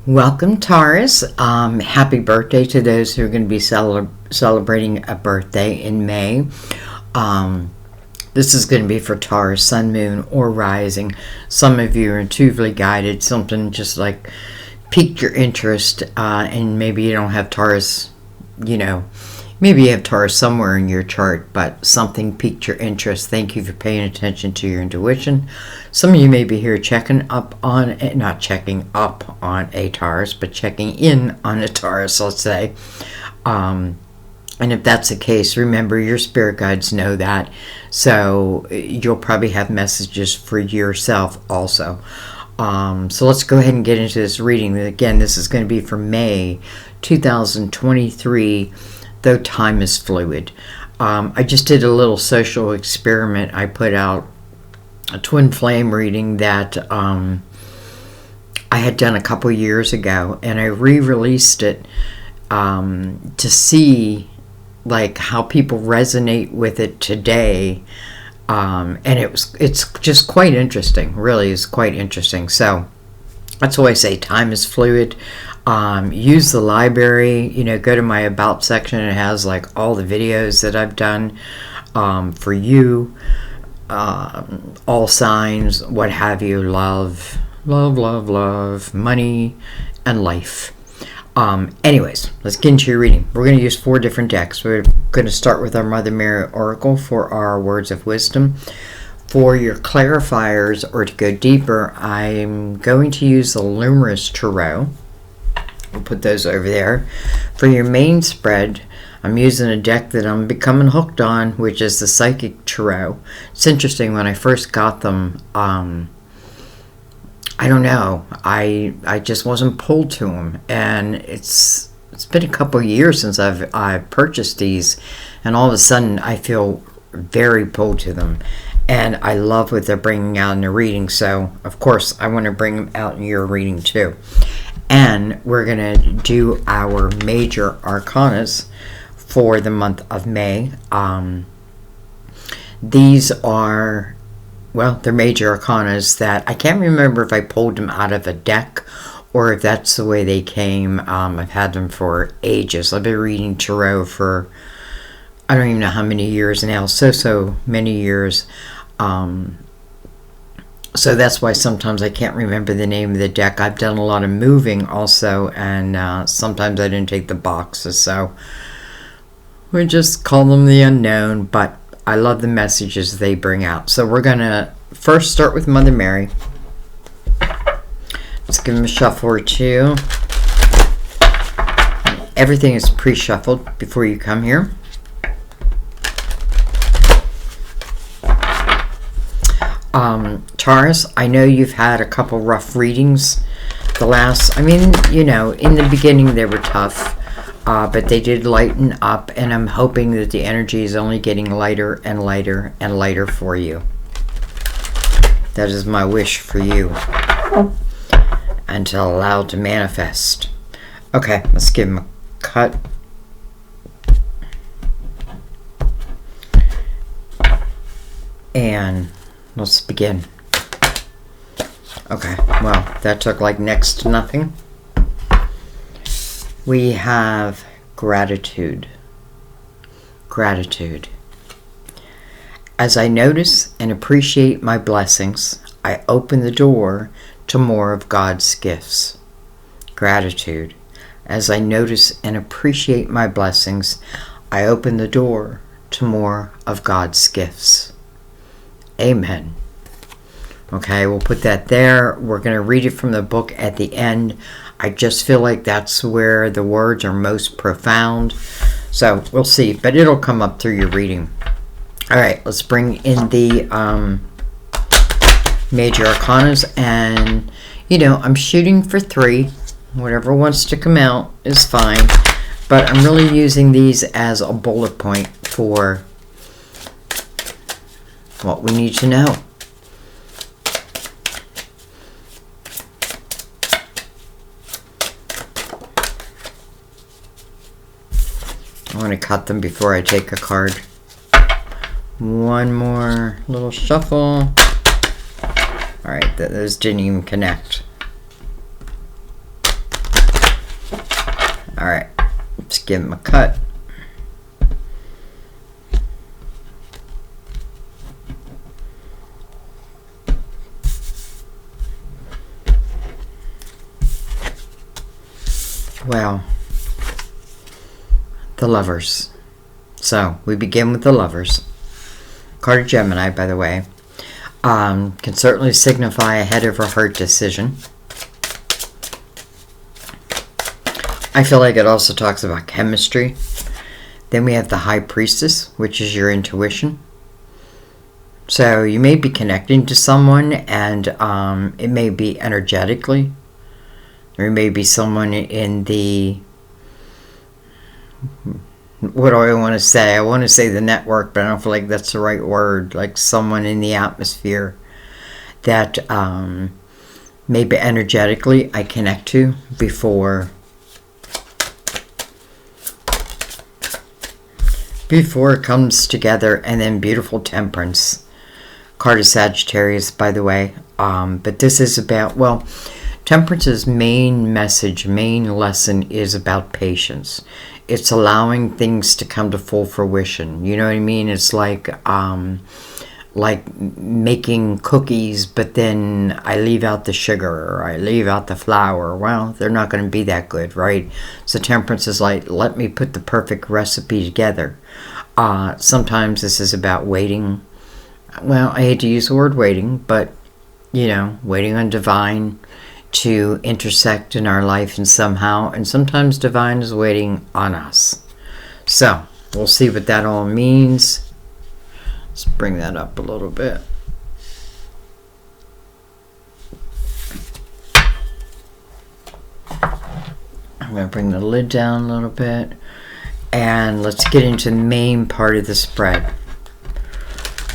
Welcome, Taurus. Happy birthday to those who are going to be celebrating a birthday in May. This is going to be for Taurus, Sun, Moon, or Rising. Some of you are intuitively guided. Something just like piqued your interest, and maybe you don't have Taurus, maybe you have Taurus somewhere in your chart, but something piqued your interest. Thank you for paying attention to your intuition. Some of you may be here not checking up on a Taurus, but checking in on a Taurus, let's say. And if that's the case, remember your spirit guides know that. So you'll probably have messages for yourself also. So let's go ahead and get into this reading. Again, this is going to be for May 2023. Though time is fluid. I just did a little social experiment. I put out a twin flame reading that I had done a couple years ago, and I re-released it to see like how people resonate with it today. And it's just quite interesting. Really is quite interesting. So that's why I say time is fluid. Use the library, go to my about section. It has like all the videos that I've done for you, all signs, what have you, love, money, and life. Anyways, let's get into your reading. We're going to use 4 different decks. We're going to start with our Mother Mary Oracle for our words of wisdom. For your clarifiers, or to go deeper, I'm going to use the Luminous Tarot. We'll put those over there. For your main spread, I'm using a deck that I'm becoming hooked on, which is the Psychic Tarot. It's interesting, when I first got them, I don't know, I just wasn't pulled to them, and it's been a couple years since I've purchased these, and all of a sudden I feel very pulled to them, and I love what they're bringing out in the reading. So of course I want to bring them out in your reading too. And we're going to do our major arcanas for the month of May. These are, they're major arcanas that I can't remember if I pulled them out of a deck or if that's the way they came. I've had them for ages. I've been reading tarot for, I don't even know how many years now, so many years. So that's why sometimes I can't remember the name of the deck. I've done a lot of moving also, and sometimes I didn't take the boxes, so we just call them the unknown, but I love the messages they bring out. So we're going to first start with Mother Mary. Let's give them a shuffle or two. Everything is pre-shuffled before you come here. Taurus, I know you've had a couple rough readings. In the beginning they were tough, but they did lighten up, and I'm hoping that the energy is only getting lighter and lighter and lighter for you. That is my wish for you, and to allow it to manifest. Okay, let's give him a cut. And let's begin. Okay, well, that took like next to nothing. We have gratitude. Gratitude. As I notice and appreciate my blessings, I open the door to more of God's gifts. Gratitude. As I notice and appreciate my blessings, I open the door to more of God's gifts. Amen. Okay, we'll put that there. We're going to read it from the book at the end. I just feel like that's where the words are most profound. So we'll see, but it'll come up through your reading. All right, let's bring in the major arcanas. And, I'm shooting for 3. Whatever wants to come out is fine. But I'm really using these as a bullet point for what we need to know. I want to cut them before I take a card. One more little shuffle. Alright, those didn't even connect. Alright, let's give him a cut. Well, the Lovers. So, we begin with the Lovers. Card of Gemini, by the way. Can certainly signify a head over heart decision. I feel like it also talks about chemistry. Then we have the High Priestess, which is your intuition. So you may be connecting to someone, and it may be energetically. There may be someone in the... What do I want to say? I want to say the network, but I don't feel like that's the right word. Like someone in the atmosphere that maybe energetically I connect to before it comes together. And then beautiful Temperance. Card of Sagittarius, by the way. But this is about, well, Temperance's main message, main lesson is about patience. It's allowing things to come to full fruition. You know what I mean? It's like making cookies, but then I leave out the sugar or I leave out the flour. Well, they're not going to be that good, right? So Temperance is like, let me put the perfect recipe together. Sometimes this is about waiting. Well, I hate to use the word waiting, but, you know, waiting on divine to intersect in our life and somehow, and sometimes divine is waiting on us. So we'll see what that all means. Let's bring that up a little bit. I'm going to bring the lid down a little bit, and let's get into the main part of the spread.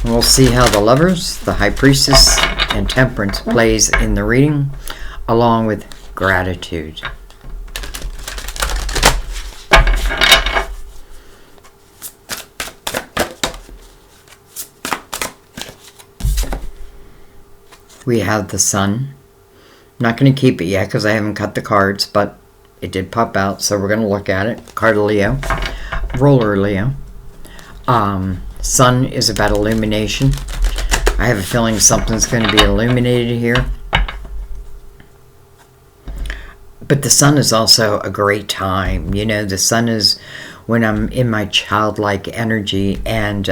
And we'll see how the Lovers, the High Priestess, and Temperance plays in the reading, along with Gratitude. We have the Sun. I'm not going to keep it yet because I haven't cut the cards, but it did pop out, so we're going to look at it. Card of Leo. Roller Leo. Sun is about illumination. I have a feeling something's going to be illuminated here. But the Sun is also a great time. You know, the Sun is when I'm in my childlike energy and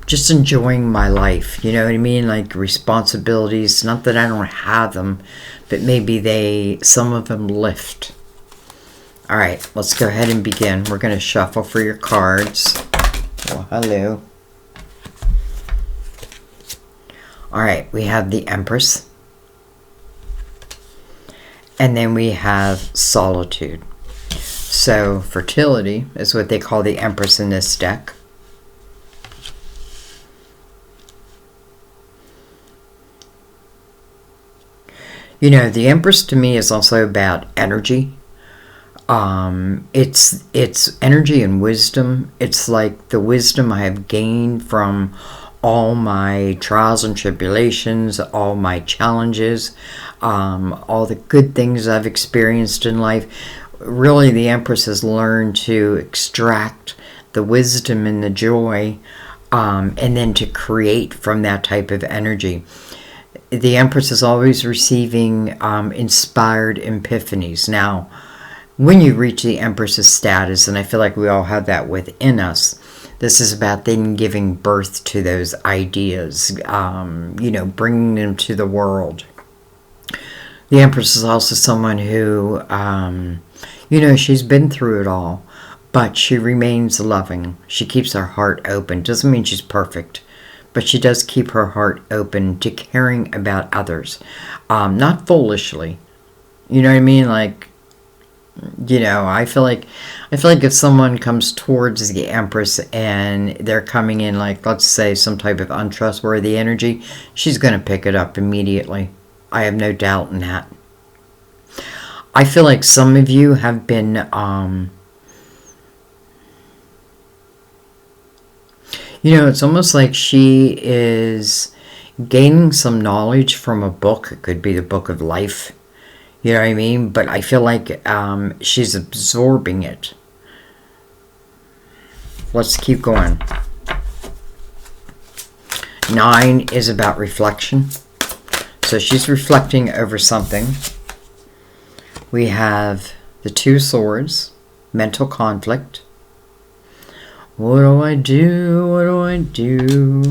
just enjoying my life. You know what I mean? Like responsibilities. Not that I don't have them, but maybe some of them lift. All right, let's go ahead and begin. We're going to shuffle for your cards. Oh, hello. All right, we have the Empress. And then we have Solitude. So fertility is what they call the Empress in this deck. You know, the Empress to me is also about energy. It's energy and wisdom. It's like the wisdom I have gained from all my trials and tribulations, all my challenges, all the good things I've experienced in life. Really, the Empress has learned to extract the wisdom and the joy, and then to create from that type of energy. The Empress is always receiving inspired epiphanies. Now, when you reach the Empress's status, and I feel like we all have that within us, this is about then giving birth to those ideas, you know, bringing them to the world. The Empress is also someone who, you know, she's been through it all, but she remains loving. She keeps her heart open. Doesn't mean she's perfect, but she does keep her heart open to caring about others. Not foolishly. You know what I mean? Like, you know, I feel like if someone comes towards the Empress and they're coming in like, let's say, some type of untrustworthy energy, she's going to pick it up immediately. I have no doubt in that. I feel like some of you have been, you know, it's almost like she is gaining some knowledge from a book. It could be the book of life. You know what I mean? But I feel like she's absorbing it. Let's keep going. 9 is about reflection. So she's reflecting over something. We have the 2 swords, mental conflict. What do I do? What do I do?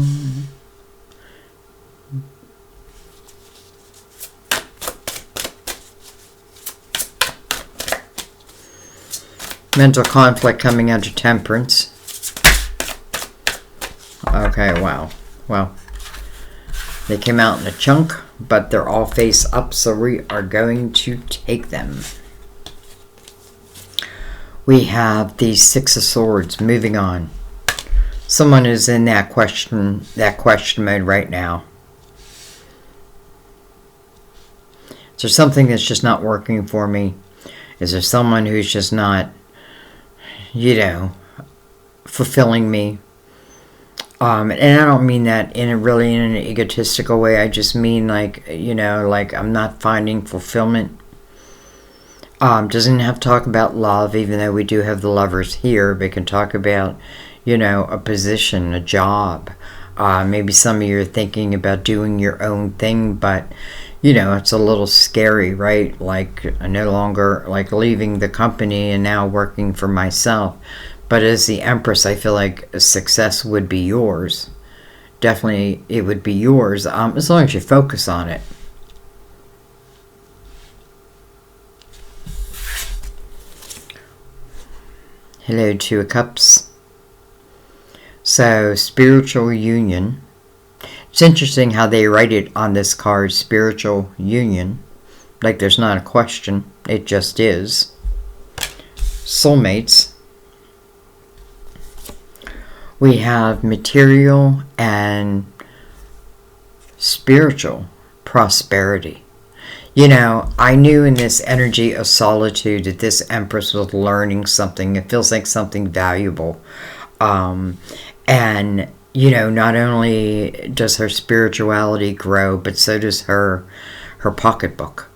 Mental conflict coming under temperance. Okay, wow. Well, they came out in a chunk, but they're all face up, so we are going to take them. We have the 6 of Swords. Moving on. Someone is in that question mode right now. Is there something that's just not working for me? Is there someone who's just not, fulfilling me? And I don't mean that in an egotistical way. I just mean like I'm not finding fulfillment. Doesn't have to talk about love, even though we do have the lovers here. But can talk about, a position, a job. Maybe some of you are thinking about doing your own thing, but, it's a little scary, right? Like, I no longer, like, leaving the company and now working for myself. But as the Empress, I feel like success would be yours. Definitely, it would be yours, as long as you focus on it. Hello, 2 of Cups. So, spiritual union. It's interesting how they write it on this card, spiritual union. Like there's not a question, it just is. Soulmates. We have material and spiritual prosperity. I knew in this energy of solitude that this Empress was learning something. It feels like something valuable. And, not only does her spirituality grow, but so does her pocketbook.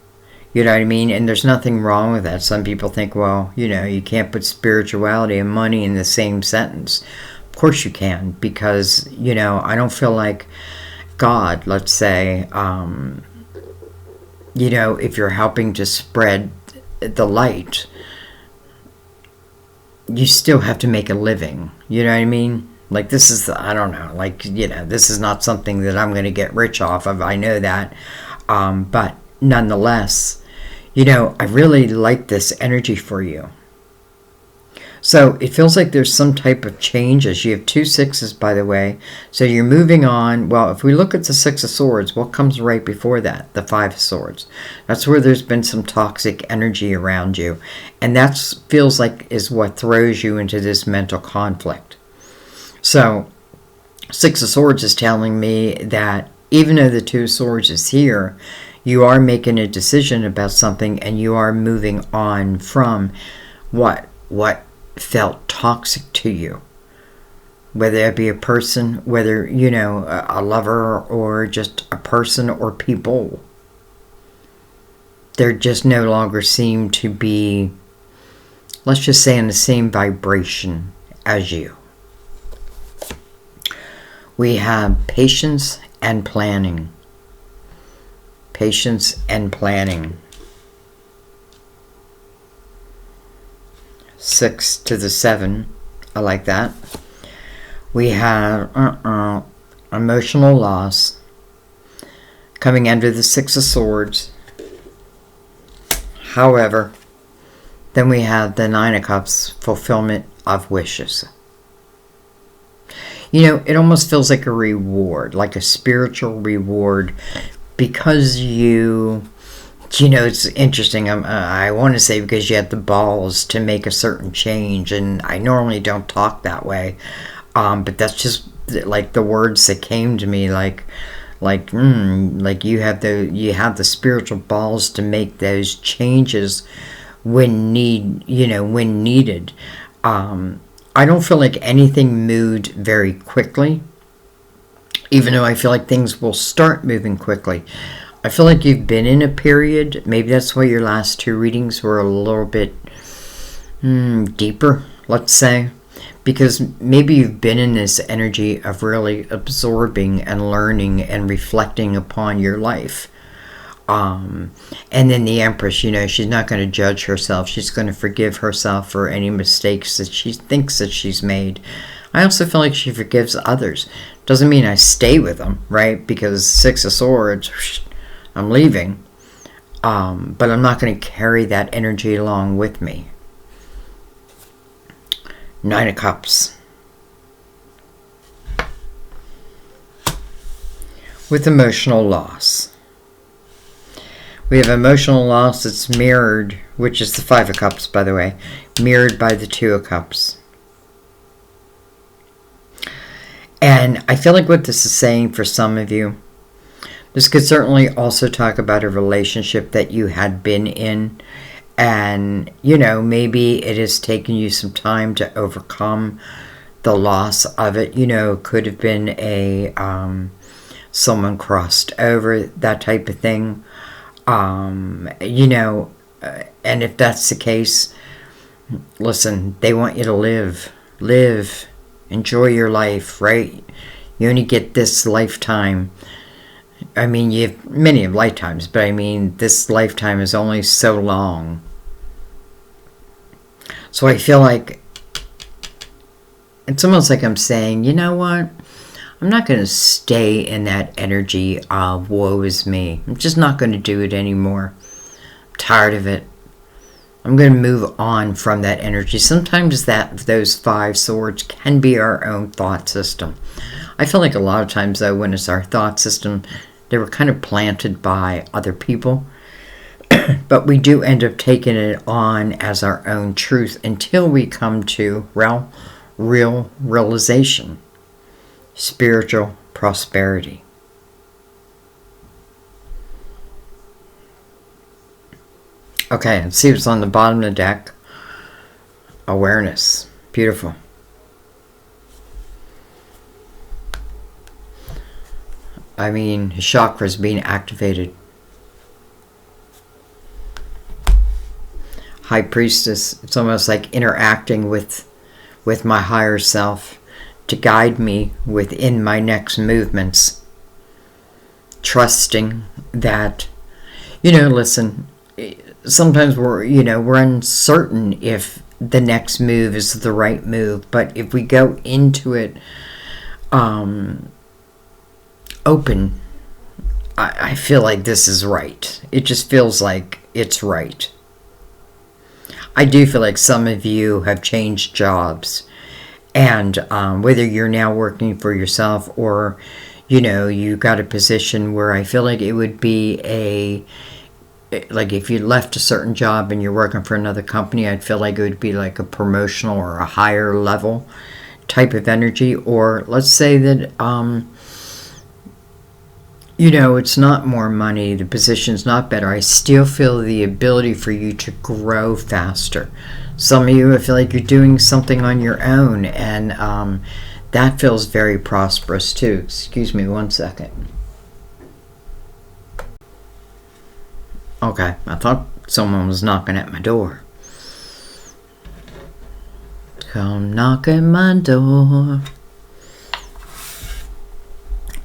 You know what I mean? And there's nothing wrong with that. Some people think, well, you can't put spirituality and money in the same sentence. Of course you can, because, I don't feel like God, let's say, if you're helping to spread the light, you still have to make a living. You know what I mean? Like, this is, I don't know, like, this is not something that I'm going to get rich off of. I know that. But nonetheless, I really like this energy for you. So it feels like there's some type of changes. You have 2 6s, by the way. So you're moving on. Well, if we look at the 6 of Swords, what comes right before that? The 5 of Swords. That's where there's been some toxic energy around you. And that feels like is what throws you into this mental conflict. So 6 of Swords is telling me that even though the 2 of Swords is here, you are making a decision about something and you are moving on from what felt toxic to you, whether it be a person, whether a lover, or just a person or people. They just no longer seem to be, let's just say, in the same vibration as you. We have patience and planning. Patience and planning. 6 to the 7. I like that. We have emotional loss coming under the 6 of Swords. However, then we have the 9 of Cups, fulfillment of wishes. It almost feels like a reward, like a spiritual reward, because it's interesting. I want to say because you had the balls to make a certain change, and I normally don't talk that way, but that's just like the words that came to me. Like you have the spiritual balls to make those changes when needed. I don't feel like anything moved very quickly, even though I feel like things will start moving quickly. I feel like you've been in a period. Maybe that's why your last two readings were a little bit deeper, let's say. Because maybe you've been in this energy of really absorbing and learning and reflecting upon your life. And then the Empress, she's not going to judge herself. She's going to forgive herself for any mistakes that she thinks that she's made. I also feel like she forgives others. Doesn't mean I stay with them, right? Because Six of Swords, I'm leaving. But I'm not going to carry that energy along with me. Nine of Cups. With emotional loss. We have emotional loss that's mirrored, which is the Five of Cups, by the way, mirrored by the Two of Cups. And I feel like what this is saying for some of you, this could certainly also talk about a relationship that you had been in. And, maybe it has taken you some time to overcome the loss of it. It could have been someone crossed over, that type of thing. And if that's the case, listen, they want you to live, enjoy your life, right? You only get this lifetime. I mean, you have many of lifetimes, but I mean, this lifetime is only so long. So I feel like it's almost like I'm saying, you know what? I'm not going to stay in that energy of woe is me. I'm just not going to do it anymore. I'm tired of it. I'm going to move on from that energy. Sometimes those five swords can be our own thought system. I feel like a lot of times, though, when it's our thought system, they were kind of planted by other people. But we do end up taking it on as our own truth until we come to real realization. Spiritual prosperity. Okay, let's see what's on the bottom of the deck. Awareness. Beautiful. I mean, his chakra is being activated. High Priestess. It's almost like interacting with my higher self to guide me within my next movements. Trusting that, listen, sometimes we're uncertain if the next move is the right move, but if we go into it open, I feel like this is right. It just feels like it's right. I do feel like some of you have changed jobs, and whether you're now working for yourself or you got a position where I feel like it would be like if you left a certain job and you're working for another company, I'd feel like it would be like a promotional or a higher level type of energy. Or let's say that it's not more money, the position's not better. I still feel the ability for you to grow faster. Some of you, I feel like you're doing something on your own, and that feels very prosperous too. Excuse me one second. Okay, I thought someone was knocking at my door. Come knock at my door.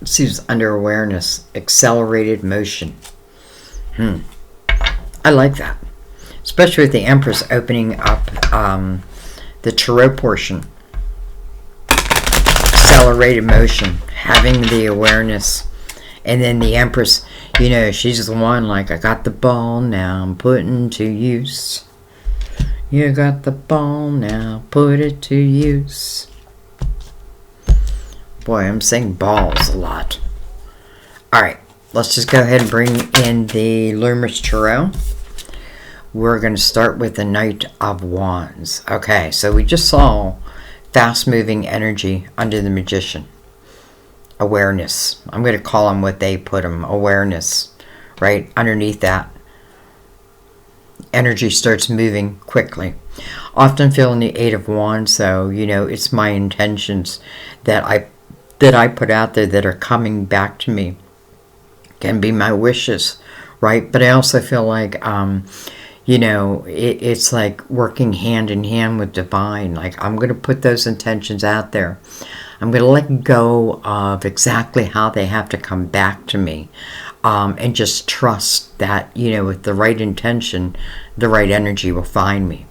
Let's see what's under awareness. Accelerated motion. I like that. Especially with the Empress opening up the Tarot portion. Accelerated motion. Having the awareness. And then the Empress, she's the one like, I got the ball, now I'm putting to use. You got the ball, now put it to use. Boy, I'm saying balls a lot. Alright, let's just go ahead and bring in the Luminous Tarot. We're going to start with the Knight of Wands. Okay, so we just saw fast-moving energy under the Magician. Awareness. I'm going to call them what they put them. Awareness. Right? Underneath that. Energy starts moving quickly. Often feeling the Eight of Wands, though, it's my intentions that I put out there that are coming back to me. can be my wishes, right? But I also feel like, it's like working hand in hand with divine. Like, I'm going to put those intentions out there. I'm going to let go of exactly how they have to come back to me, and just trust that, with the right intention, the right energy will find me.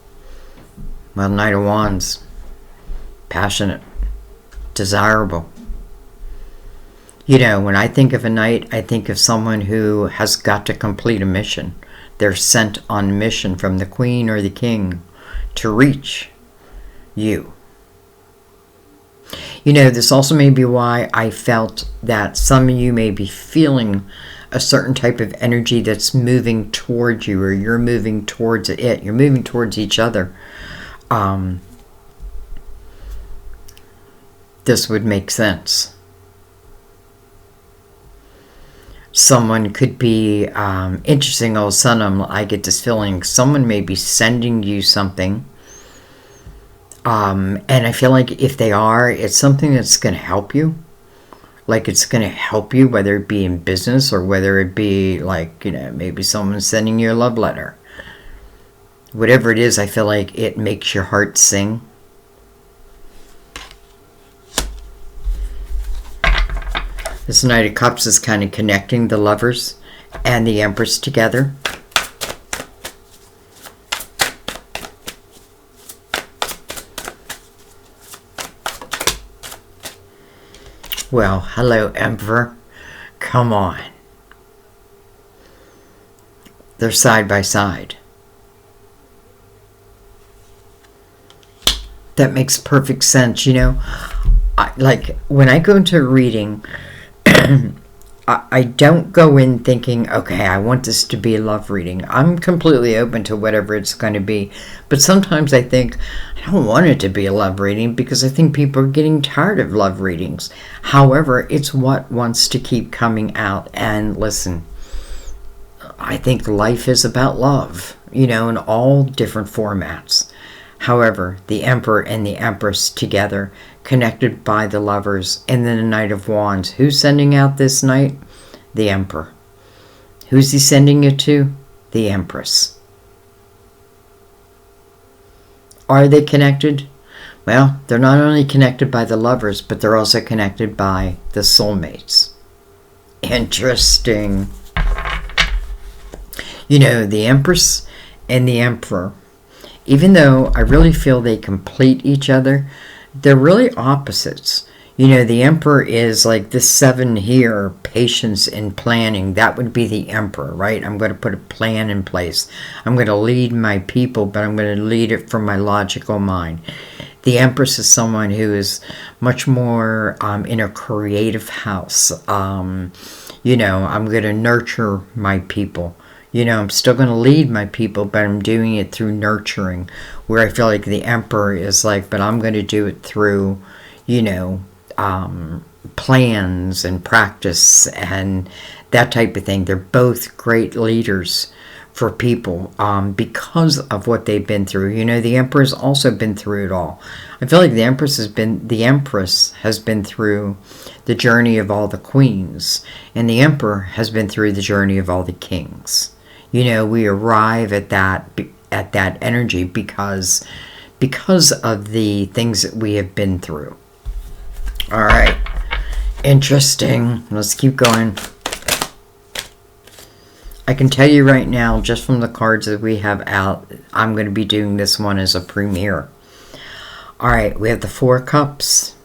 Well, Knight of Wands, passionate, desirable. When I think of a knight, I think of someone who has got to complete a mission. They're sent on mission from the queen or the king to reach you. This also may be why I felt that some of you may be feeling a certain type of energy that's moving towards you, or you're moving towards it. You're moving towards each other. This would make sense. Someone could be interesting. All of a sudden, I get this feeling someone may be sending you something. And I feel like if they are, it's something that's going to help you. Like, it's going to help you, whether it be in business or whether it be like, maybe someone's sending you a love letter. Whatever it is, I feel like it makes your heart sing. This Knight of Cups is kind of connecting the Lovers and the Empress together. Well, hello, Emperor. Come on. They're side by side. That makes perfect sense, like, when I go into a reading, I don't go in thinking, okay, I want this to be a love reading. I'm completely open to whatever it's going to be. But sometimes I think, I don't want it to be a love reading because I think people are getting tired of love readings. However, it's what wants to keep coming out. And listen, I think life is about love, in all different formats. However, the Emperor and the Empress together, connected by the Lovers, and then the Knight of Wands. Who's sending out this knight? The Emperor. Who's he sending it to? The Empress. Are they connected? Well, they're not only connected by the Lovers, but they're also connected by the soulmates. Interesting. The Empress and the Emperor, even though I really feel they complete each other, they're really opposites. The Emperor is like this 7 here, patience and planning. That would be the Emperor, right? I'm going to put a plan in place. I'm going to lead my people, but I'm going to lead it from my logical mind. The Empress is someone who is much more in a creative house. I'm going to nurture my people. I'm still going to lead my people, but I'm doing it through nurturing, where I feel like the Emperor is like, but I'm going to do it through, plans and practice and that type of thing. They're both great leaders for people because of what they've been through. The Emperor's also been through it all. I feel like the Empress has been through the journey of all the queens, and the Emperor has been through the journey of all the kings. We arrive at that energy because of the things that we have been through. All right. Interesting. Let's keep going. I can tell you right now, just from the cards that we have out, I'm going to be doing this one as a premiere. All right. We have the 4 cups.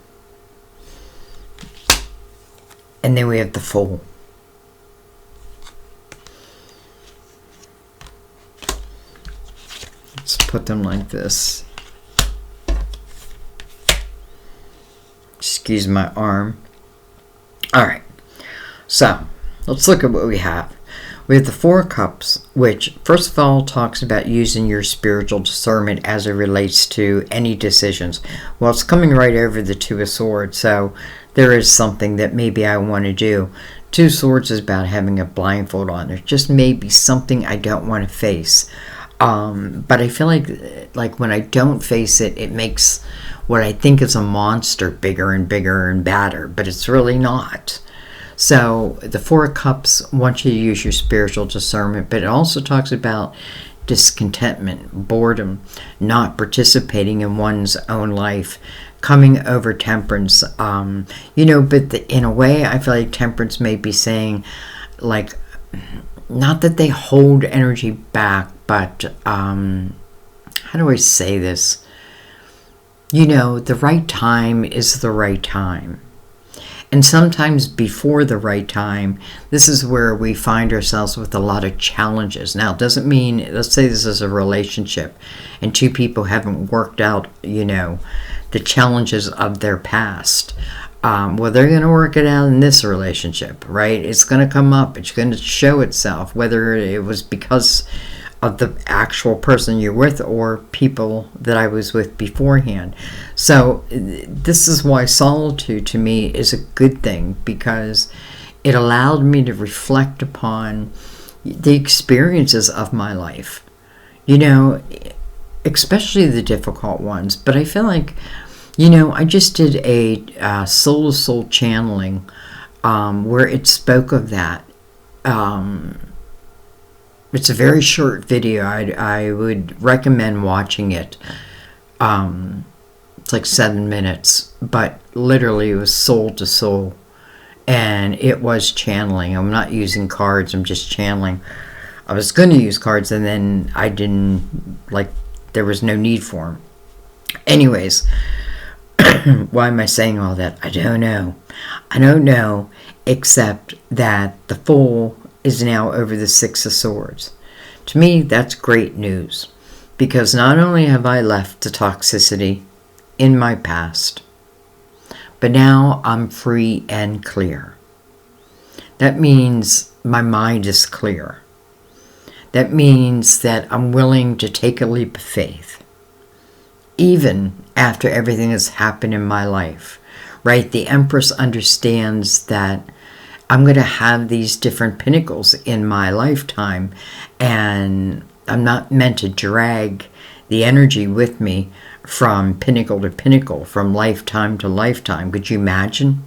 And then we have the Fool. Let's put them like this. Excuse my arm. Alright, so let's look at what we have. We have the 4 cups, which first of all talks about using your spiritual discernment as it relates to any decisions. Well, it's coming right over the 2 of Swords, so there is something that maybe I want to do. 2 Swords is about having a blindfold on. There's just maybe something I don't want to face. But I feel like when I don't face it, it makes what I think is a monster bigger and bigger and badder, but it's really not. So the Four of Cups wants you to use your spiritual discernment, but it also talks about discontentment, boredom, not participating in one's own life, coming over Temperance. But in a way, I feel like Temperance may be saying, like, not that they hold energy back, but how do I say this? The right time is the right time. And sometimes before the right time, this is where we find ourselves with a lot of challenges. Now, it doesn't mean, let's say this is a relationship and two people haven't worked out, the challenges of their past. Well, they're going to work it out in this relationship, right? It's going to come up. It's going to show itself, whether it was because of the actual person you're with or people that I was with beforehand. So this is why solitude to me is a good thing, because it allowed me to reflect upon the experiences of my life, especially the difficult ones. But I feel like, I just did a soul-to-soul channeling where it spoke of that. It's a very short video. I would recommend watching it. It's like 7 minutes, but literally it was soul to soul, and it was channeling. I'm not using cards. I'm just channeling. I was going to use cards, and then I didn't, there was no need for them. Anyways, why am I saying all that? I don't know. I don't know, except that the Fool is now over the Six of Swords. To me, that's great news, because not only have I left the toxicity in my past, but now I'm free and clear. That means my mind is clear. That means that I'm willing to take a leap of faith, even after everything has happened in my life, right? The Empress understands that I'm going to have these different pinnacles in my lifetime, and I'm not meant to drag the energy with me from pinnacle to pinnacle, from lifetime to lifetime. Could you imagine?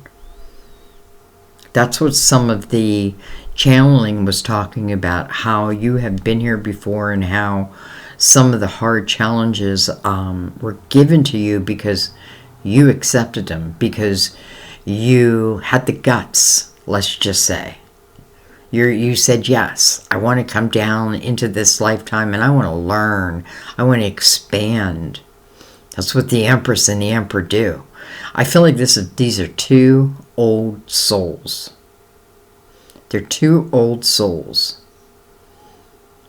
That's what some of the channeling was talking about, how you have been here before and how some of the hard challenges were given to you because you accepted them, because you had the guts. Let's just say you said, yes, I want to come down into this lifetime and I want to learn. I want to expand. That's what the Empress and the Emperor do. I feel like these are two old souls. They're two old souls.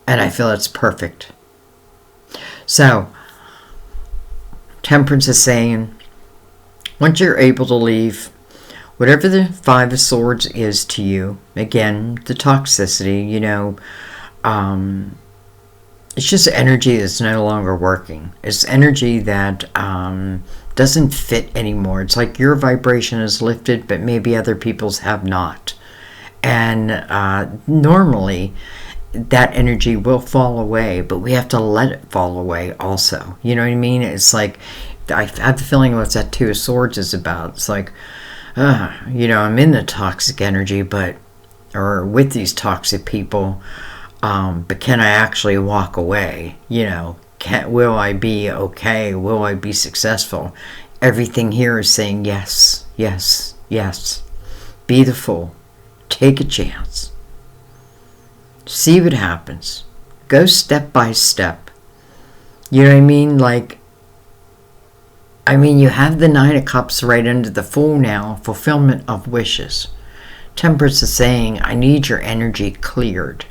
And I feel it's perfect. So, Temperance is saying, once you're able to leave, whatever the Five of Swords is to you, again, the toxicity, it's just energy that's no longer working. It's energy that doesn't fit anymore. It's like your vibration is lifted, but maybe other people's have not. And normally, that energy will fall away, but we have to let it fall away also. You know what I mean? It's like, I have the feeling what that Two of Swords is about. It's like, I'm in the toxic energy, or with these toxic people, but can I actually walk away? Will I be okay? Will I be successful? Everything here is saying yes, yes, yes. Be the Fool. Take a chance. See what happens. Go step by step. You know what I mean? You have the Nine of Cups right under the Fool now, fulfillment of wishes. Temperance is saying, I need your energy cleared.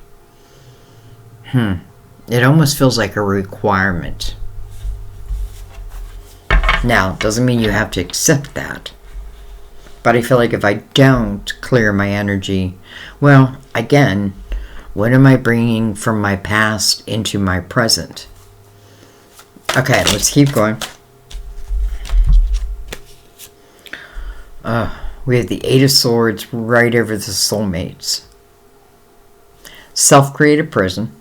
It almost feels like a requirement. Now, it doesn't mean you have to accept that. But I feel like if I don't clear my energy, well, again, what am I bringing from my past into my present? Okay, let's keep going. We have the Eight of Swords right over the soulmates. Self-created prison.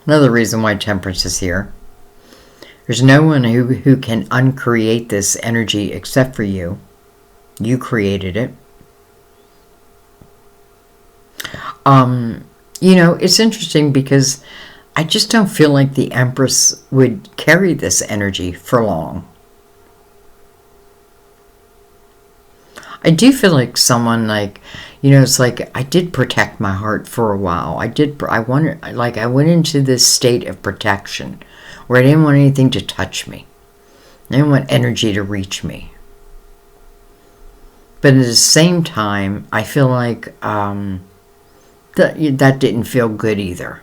Another reason why Temperance is here. There's no one who can uncreate this energy except for you. You created it. It's interesting because I just don't feel like the Empress would carry this energy for long. I do feel like someone it's like I did protect my heart for a while. I went into this state of protection where I didn't want anything to touch me. I didn't want energy to reach me. But at the same time, I feel like that didn't feel good either.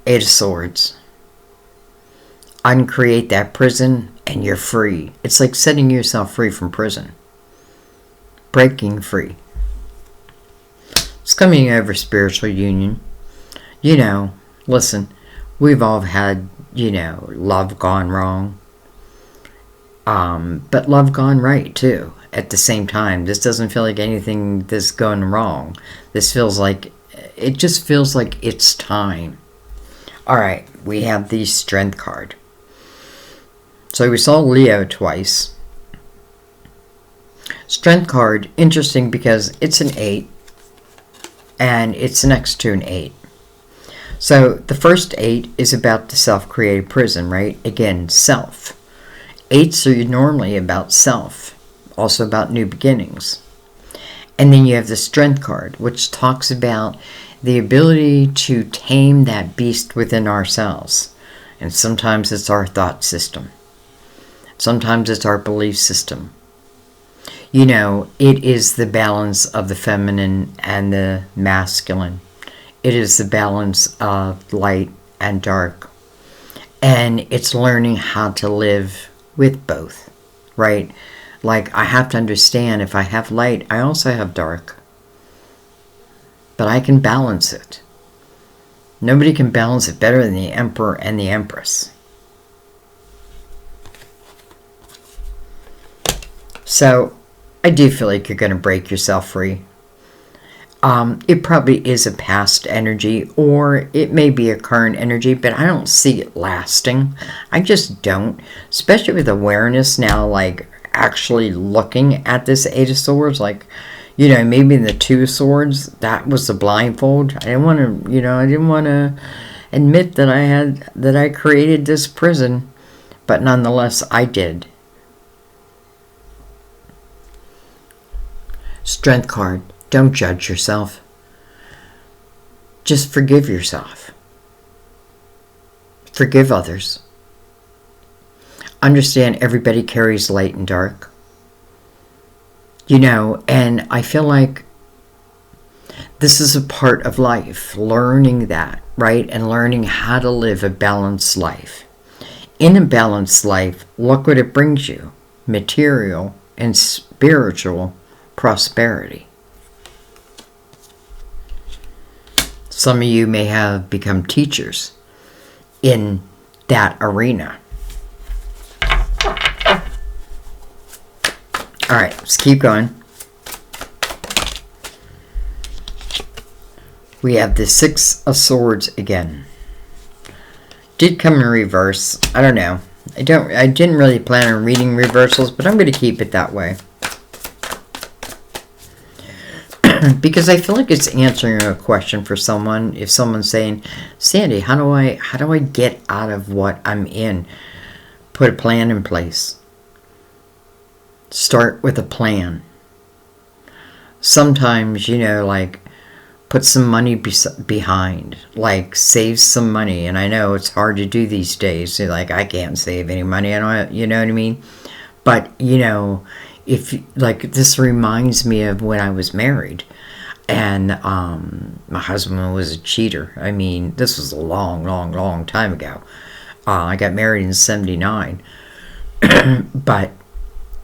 Eight of Swords. Uncreate that prison and you're free. It's like setting yourself free from prison. Breaking free. It's coming over spiritual union. Listen, we've all had, love gone wrong. But love gone right too. At the same time, this doesn't feel like anything that's going wrong. It just feels like it's time. All right, we have the Strength card. So we saw Leo twice. Strength card, interesting because it's an 8 and it's next to an 8. So the first 8 is about the self-created prison, right? Again, self. 8s are normally about self, also about new beginnings. And then you have the Strength card, which talks about the ability to tame that beast within ourselves. And sometimes it's our thought system. Sometimes it's our belief system. It is the balance of the feminine and the masculine. It is the balance of light and dark. And it's learning how to live with both, right? Like, I have to understand if I have light, I also have dark. But I can balance it. Nobody can balance it better than the Emperor and the Empress. So, I do feel like you're going to break yourself free. It probably is a past energy, or it may be a current energy, but I don't see it lasting. I just don't. Especially with awareness now, like actually looking at this Eight of Swords, like, maybe in the Two of Swords, that was the blindfold. I didn't want to admit that I created this prison, but nonetheless, I did. Strength card. Don't judge yourself. Just forgive yourself. Forgive others. Understand everybody carries light and dark. And I feel like this is a part of life, learning that, right? And learning how to live a balanced life. In a balanced life, look what it brings you. Material and spiritual prosperity. Some of you may have become teachers in that arena. All right, let's keep going. We have the Six of Swords again. Did come in reverse. I don't know. I didn't really plan on reading reversals, but I'm going to keep it that way. Because I feel like it's answering a question for someone. If someone's saying, Sandy, how do I get out of what I'm in? Put a plan in place. Start with a plan. Sometimes, put some money behind. Like, save some money. And I know it's hard to do these days. Like, I can't save any money. I don't, you know what I mean? But, if, this reminds me of when I was married. And my husband was a cheater. I mean, this was a long, long, long time ago. I got married in 1979. But,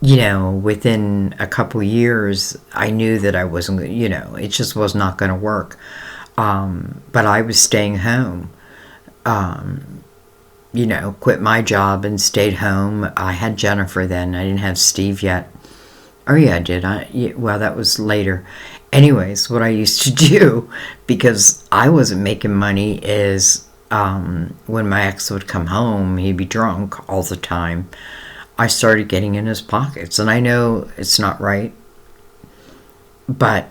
within a couple years, I knew that I wasn't, it just was not going to work. But I was staying home. Quit my job and stayed home. I had Jennifer then. I didn't have Steve yet. Oh, yeah, I did. Well, that was later. Anyways, what I used to do, because I wasn't making money, is when my ex would come home, he'd be drunk all the time. I started getting in his pockets. And I know it's not right, but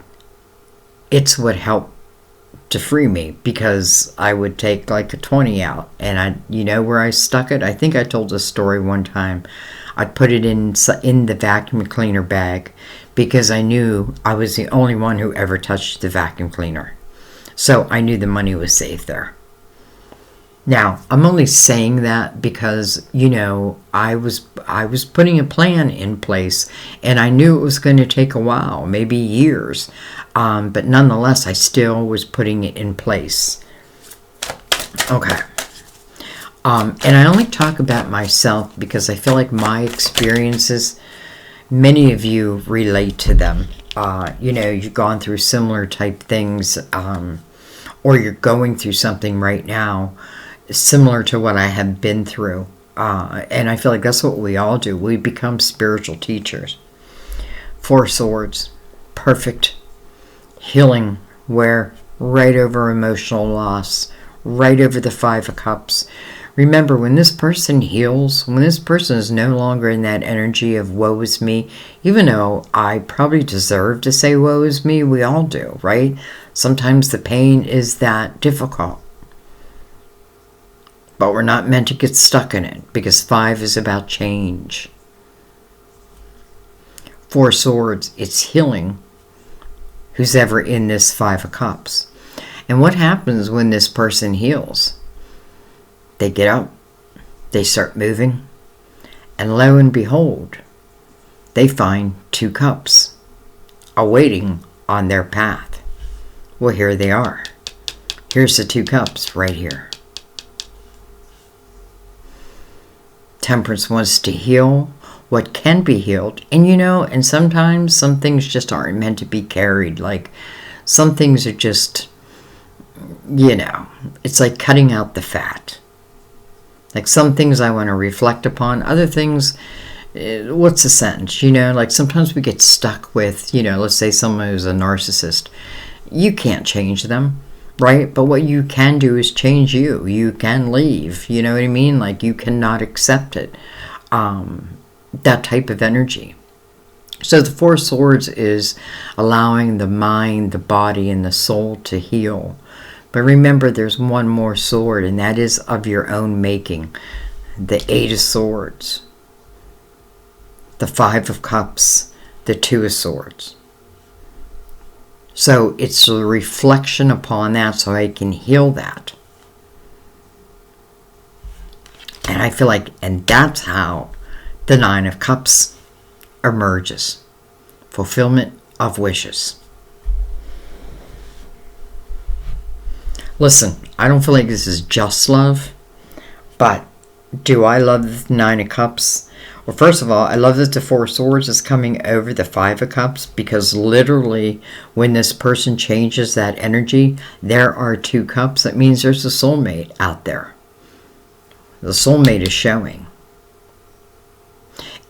it's what helped to free me, because I would take like a 20 out, and you know where I stuck it? I think I told this story one time. I'd put it in the vacuum cleaner bag, because I knew I was the only one who ever touched the vacuum cleaner. So I knew the money was safe there. Now, I'm only saying that because, I was putting a plan in place, and I knew it was going to take a while, maybe years. But nonetheless, I still was putting it in place. Okay. And I only talk about myself because I feel like my experiences, many of you relate to them. You've gone through similar type things, or you're going through something right now similar to what I have been through. And I feel like that's what we all do. We become spiritual teachers. 4 swords, perfect healing, where right over emotional loss, right over the 5 of cups. Remember, when this person heals, when this person is no longer in that energy of woe is me, even though I probably deserve to say woe is me, we all do, right? Sometimes the pain is that difficult. But we're not meant to get stuck in it, because 5 is about change. 4 swords, it's healing who's ever in this 5 of cups. And what happens when this person heals? They get up, they start moving, and lo and behold, they find 2 cups awaiting on their path. Well, here they are. Here's the 2 cups right here. Temperance wants to heal what can be healed. And sometimes some things just aren't meant to be carried. Like, some things are just, it's like cutting out the fat. Like, some things I want to reflect upon. Other things, what's the sense? Like, sometimes we get stuck with, let's say someone who's a narcissist. You can't change them, right? But what you can do is change you. You can leave. You know what I mean? Like, you cannot accept it. That type of energy. So the 4 swords is allowing the mind, the body, and the soul to heal. But remember, there's one more sword, and that is of your own making. The 8 of swords. The 5 of cups. The 2 of swords. So it's a reflection upon that, so I can heal that. And I feel like, and that's how the 9 of cups emerges. Fulfillment of wishes. Listen, I don't feel like this is just love, but do I love the 9 of cups? Well, first of all, I love that the 4 swords is coming over the 5 of cups, because literally when this person changes that energy, there are 2 cups. That means there's a soulmate out there. The soulmate is showing.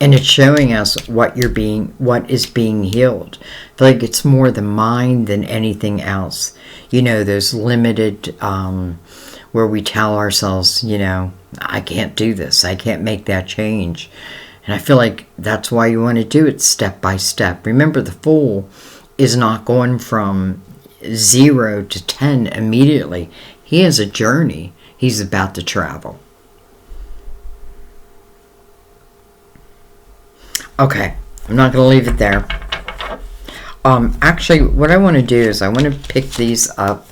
And it's showing us what is being healed. I feel like it's more the mind than anything else. There's limited, where we tell ourselves, I can't do this. I can't make that change. And I feel like that's why you want to do it step by step. Remember, the Fool is not going from 0 to 10 immediately. He has a journey he's about to travel. Okay, I'm not going to leave it there. Actually, what I want to do is I want to pick these up.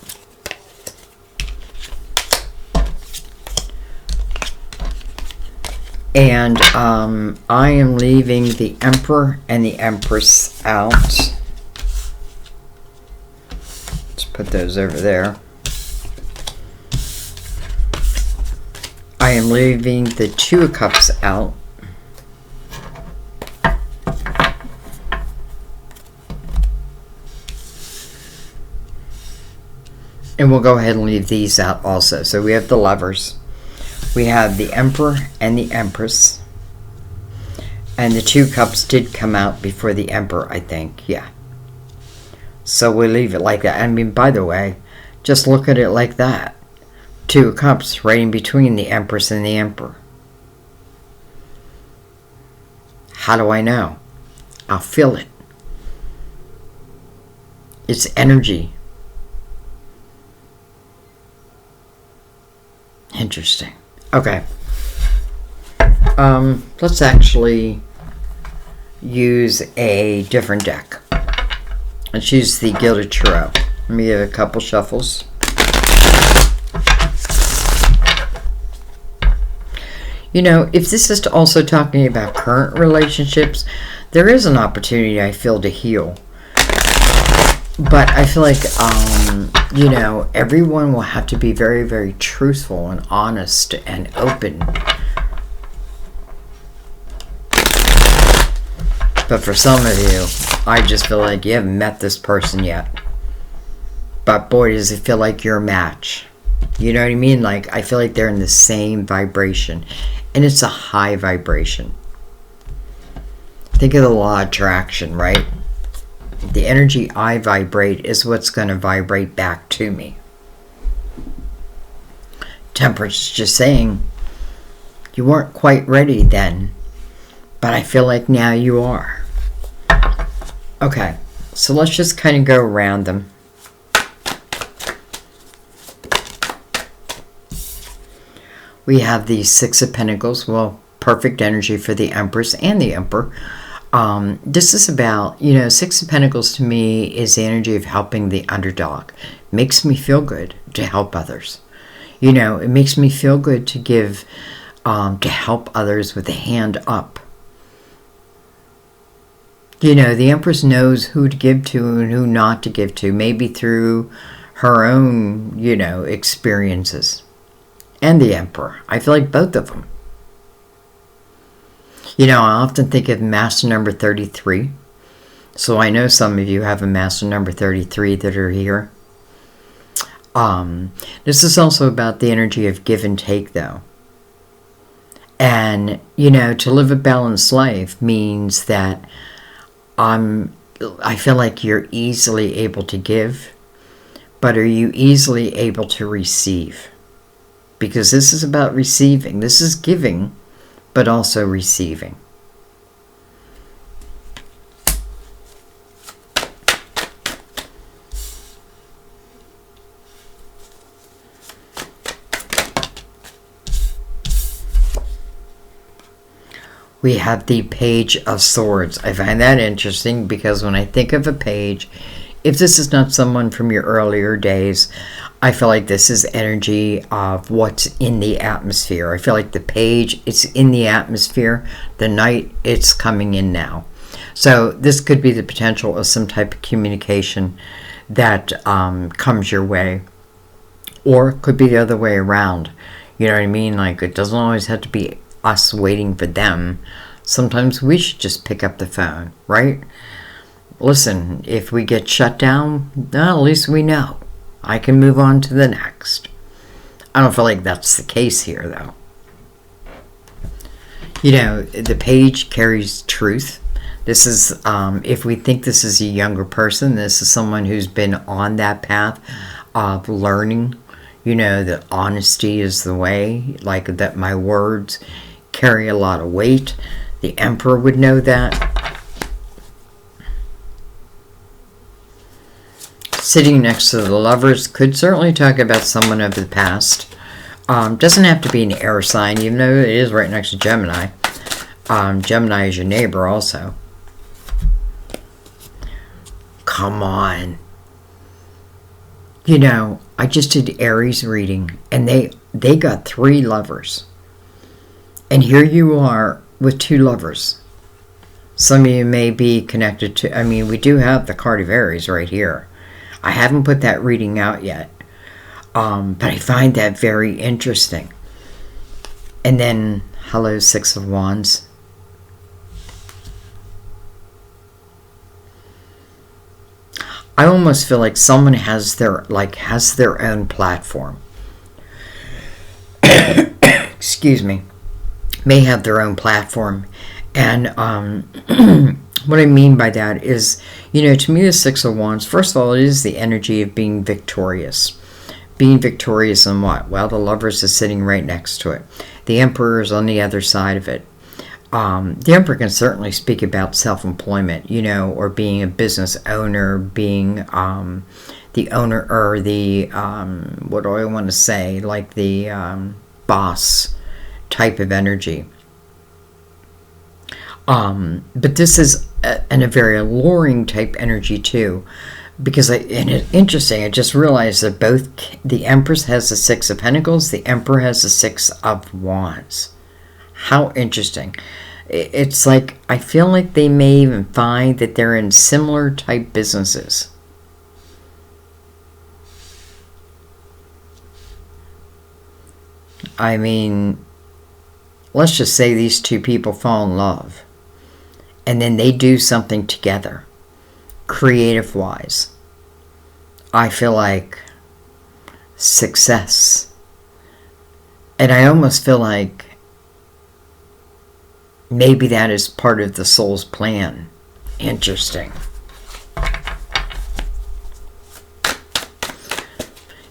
And I am leaving the Emperor and the Empress out. Let's put those over there. I am leaving the 2 of Cups out. And we'll go ahead and leave these out also. So we have the Lovers. We have the Emperor and the Empress. And the 2 cups did come out before the Emperor, I think. Yeah. So we'll leave it like that. I mean, by the way, just look at it like that. 2 cups right in between the Empress and the Emperor. How do I know? I'll feel it. It's energy. Interesting. Okay. Let's actually use a different deck. Let's use the Gilded Tarot. Let me give a couple shuffles. You know, if this is also talking about current relationships, there is an opportunity, I feel, to heal. But I feel like, you know, everyone will have to be very, very truthful and honest and open. But for some of you, I just feel like you haven't met this person yet. But boy, does it feel like you're a match. You know what I mean? Like, I feel like they're in the same vibration. And it's a high vibration. Think of the law of attraction, right? The energy I vibrate is what's going to vibrate back to me. Temperance is just saying, you weren't quite ready then, but I feel like now you are. Okay, so let's just kind of go around them. We have the Six of Pentacles. Well, perfect energy for the Empress and the Emperor. This is about, you know, Six of Pentacles to me is the energy of helping the underdog. Makes me feel good to help others. You know, it makes me feel good to give, to help others with a hand up. You know, the Empress knows who to give to and who not to give to, maybe through her own, you know, experiences. And the Emperor. I feel like both of them. You know, I often think of Master number 33. So I know some of you have a Master number 33 that are here. This is also about the energy of give and take, though. And, you know, to live a balanced life means that I feel like you're easily able to give, but are you easily able to receive? Because this is about receiving. This is giving, but also receiving. We have the Page of Swords. I find that interesting because when I think of a page, if this is not someone from your earlier days, I feel like this is energy of what's in the atmosphere. I feel like the page, it's in the atmosphere. The knight, it's coming in now. So this could be the potential of some type of communication that comes your way. Or it could be the other way around. You know what I mean? Like, it doesn't always have to be us waiting for them. Sometimes we should just pick up the phone, right? Listen, if we get shut down, well, at least we know. I can move on to the next. I don't feel like that's the case here, though. You know, the page carries truth. This is, if we think this is a younger person, this is someone who's been on that path of learning, you know, that honesty is the way, like that my words carry a lot of weight. The Emperor would know that. Sitting next to the Lovers could certainly talk about someone of the past. Doesn't have to be an air sign, even though it is right next to Gemini. Gemini is your neighbor also. Come on. You know, I just did Aries reading, and they got 3 lovers. And here you are with 2 lovers. Some of you may be connected to, I mean, we do have the card of Aries right here. I haven't put that reading out yet. But I find that very interesting. And then, hello, 6 of Wands. I almost feel like someone has their own platform. Excuse me. May have their own platform. And what I mean by that is, you know, to me the 6 of Wands, first of all, it is the energy of being victorious. Being victorious in what? Well, the Lovers is sitting right next to it. The Emperor is on the other side of it. The Emperor can certainly speak about self-employment, or being a business owner, being the owner, or the, what do I want to say, like the boss type of energy. But this is a very alluring type energy too, because and it's interesting, I just realized that both the Empress has the Six of Pentacles, the Emperor has the Six of Wands. How interesting. It's like, I feel like they may even find that they're in similar type businesses. I mean, let's just say these two people fall in love, and then they do something together, creative-wise. I feel like success. And I almost feel like maybe that is part of the soul's plan. Interesting.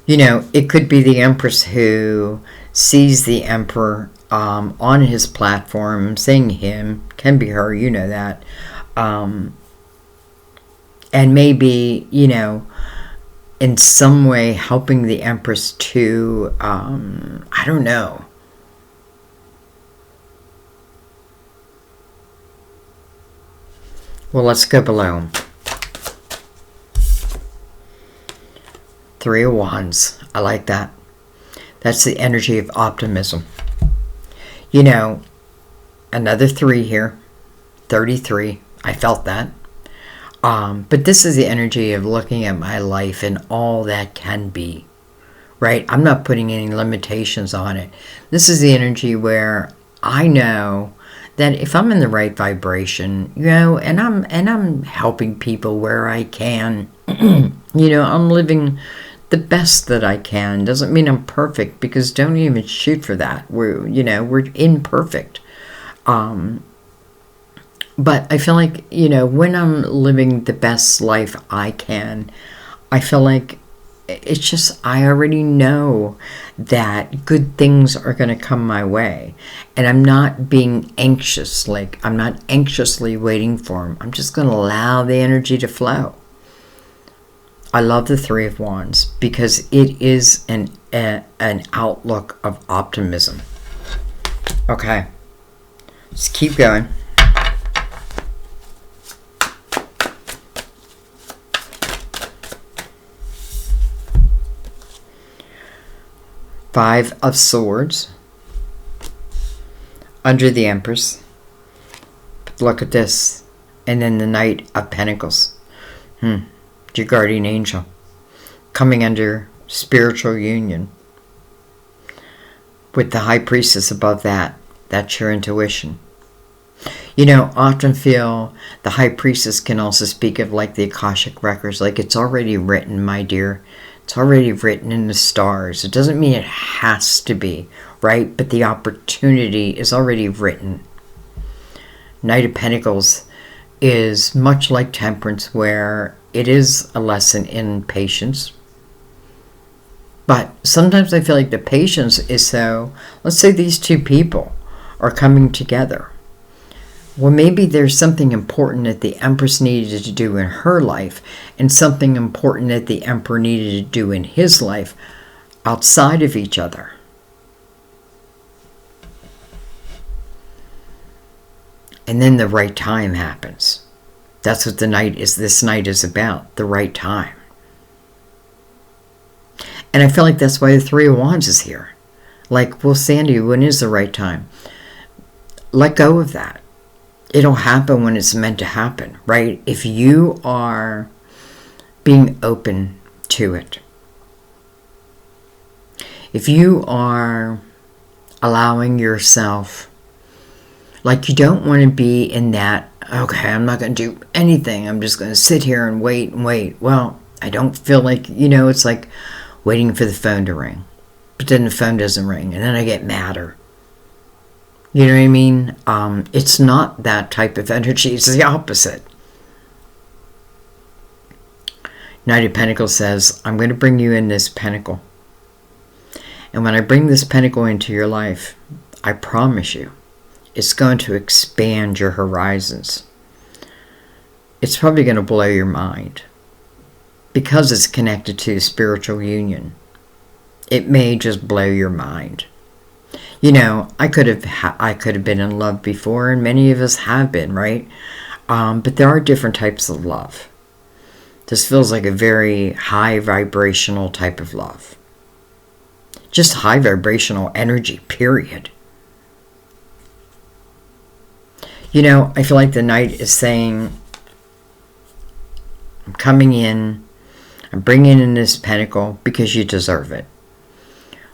It could be the Empress who sees the Emperor on his platform, saying him, can be her, that. And maybe, in some way helping the Empress to, I don't know. Well, let's go below. Three of Wands. I like that. That's the energy of optimism. Another 3 here. 33. I felt that. But this is the energy of looking at my life and all that can be. Right? I'm not putting any limitations on it. This is the energy where I know that if I'm in the right vibration, and I'm helping people where I can, I'm living the best that I can. Doesn't mean I'm perfect, because don't even shoot for that. We're imperfect. But I feel like, when I'm living the best life I can, I feel like it's just, I already know that good things are going to come my way. And I'm not being anxious. Like, I'm not anxiously waiting for them. I'm just going to allow the energy to flow. I love the Three of Wands because it is an outlook of optimism. Okay. Just keep going. Five of Swords under the Empress. Look at this. And then the Knight of Pentacles. Your guardian angel. Coming under spiritual union. With the High Priestess above that. That's your intuition. Often feel the High Priestess can also speak of like the Akashic records. Like, it's already written, my dear. It's already written in the stars. It doesn't mean it has to be, right? But the opportunity is already written. Knight of Pentacles is much like Temperance, where it is a lesson in patience. But sometimes I feel like the patience is so, let's say these two people are coming together. Well, maybe there's something important that the Empress needed to do in her life and something important that the Emperor needed to do in his life outside of each other. And then the right time happens. That's what this night is about, the right time. And I feel like that's why the Three of Wands is here. Like, well, Sandy, when is the right time? Let go of that. It'll happen when it's meant to happen, right? If you are being open to it. If you are allowing yourself, like, you don't want to be in that, okay, I'm not going to do anything. I'm just going to sit here and wait and wait. Well, I don't feel like, it's like waiting for the phone to ring. But then the phone doesn't ring, and then I get madder. You know what I mean? It's not that type of energy. It's the opposite. Knight of Pentacles says, I'm going to bring you in this pentacle. And when I bring this pentacle into your life, I promise you, It's going to expand your horizons. It's probably going to blow your mind because it's connected to spiritual union. It may just blow your mind. You know, I could have been in love before, and many of us have been, right? But there are different types of love. This feels like a very high vibrational type of love. Just high vibrational energy, period. You know, I feel like the Knight is saying, I'm coming in, I'm bringing in this pentacle because you deserve it.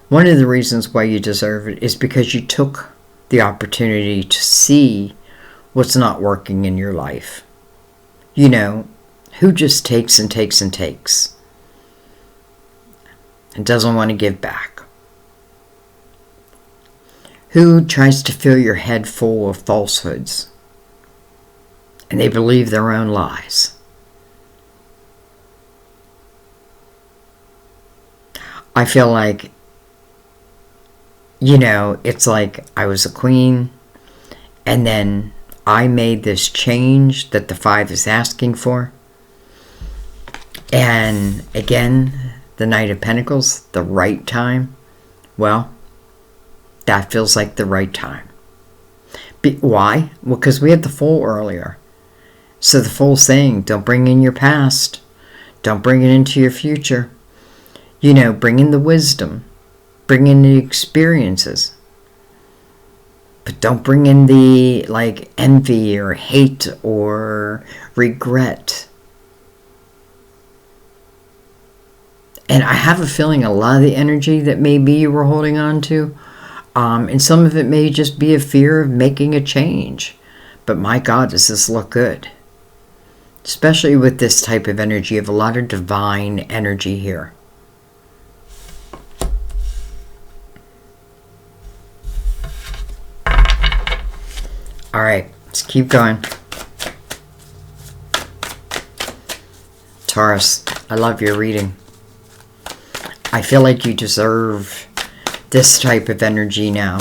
One of the reasons why you deserve it is because you took the opportunity to see what's not working in your life. You know, who just takes and takes and takes and doesn't want to give back? Who tries to fill your head full of falsehoods and they believe their own lies? I feel like, you know, it's like I was a queen and then I made this change that the 5 is asking for. And again, the Knight of Pentacles, the right time. Well, that feels like the right time. Why? Well, because we had the Fool earlier. So the Fool's saying, don't bring in your past. Don't bring it into your future. You know, bring in the wisdom. Bring in the experiences. But don't bring in the, like, envy or hate or regret. And I have a feeling a lot of the energy that maybe you were holding on to, and some of it may just be a fear of making a change. But my God, does this look good? Especially with this type of energy. You have a lot of divine energy here. All right, let's keep going. Taurus, I love your reading. I feel like you deserve this type of energy now.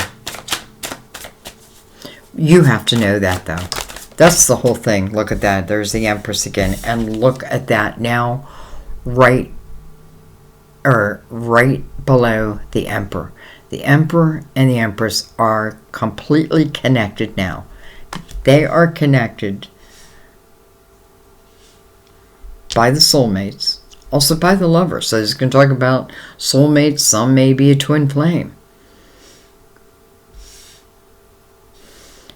You have to know that, though. That's the whole thing. Look at that. There's the Empress again. And look at that now, right below the Emperor. The Emperor and the Empress are completely connected now. They are connected by the soulmates, also by the lovers. So it's going to talk about soulmates. Some may be a twin flame.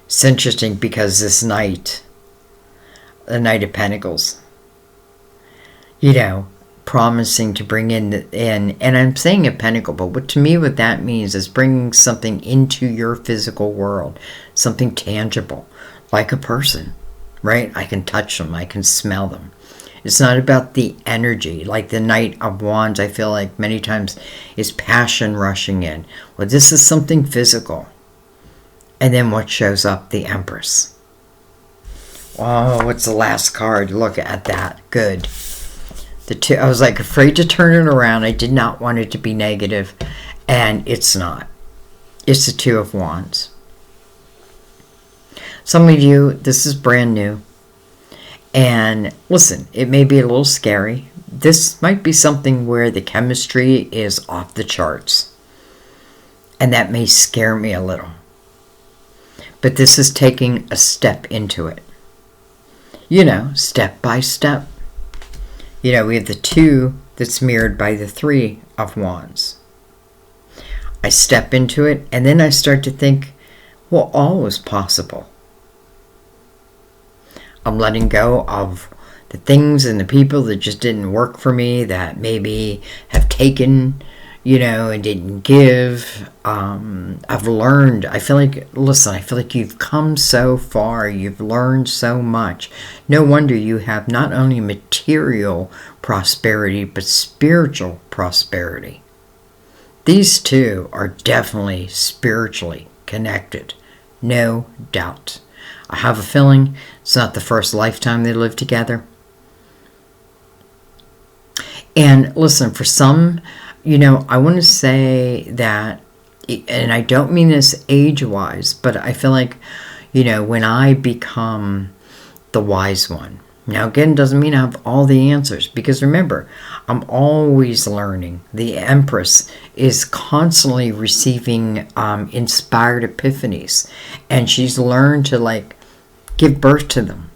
It's interesting because this Knight, the Knight of Pentacles, you know, promising to bring in, and I'm saying a pentacle, but to me what that means is bringing something into your physical world, something tangible, like a person, right? I can touch them, I can smell them. It's not about the energy. Like the Knight of Wands, I feel like many times is passion rushing in. Well, this is something physical. And then what shows up? The Empress. Oh, what's the last card? Look at that. Good. The two. I was like afraid to turn it around. I did not want it to be negative. And it's not. It's the Two of Wands. Some of you, this is brand new. And listen, it may be a little scary. This might be something where the chemistry is off the charts. And that may scare me a little. But this is taking a step into it. You know, step by step. You know, we have the 2 that's mirrored by the 3 of Wands. I step into it, and then I start to think, well, all is possible. I'm letting go of the things and the people that just didn't work for me, that maybe have taken, you know, and didn't give. I've learned. I feel like, listen, I feel like you've come so far. You've learned so much. No wonder you have not only material prosperity, but spiritual prosperity. These two are definitely spiritually connected. No doubt. I have a feeling it's not the first lifetime they lived together. And listen, for some, you know, I want to say that and I don't mean this age-wise, but I feel like, when I become the wise one. Now, again, doesn't mean I have all the answers, because remember, I'm always learning. The Empress is constantly receiving inspired epiphanies, and she's learned to give birth to them.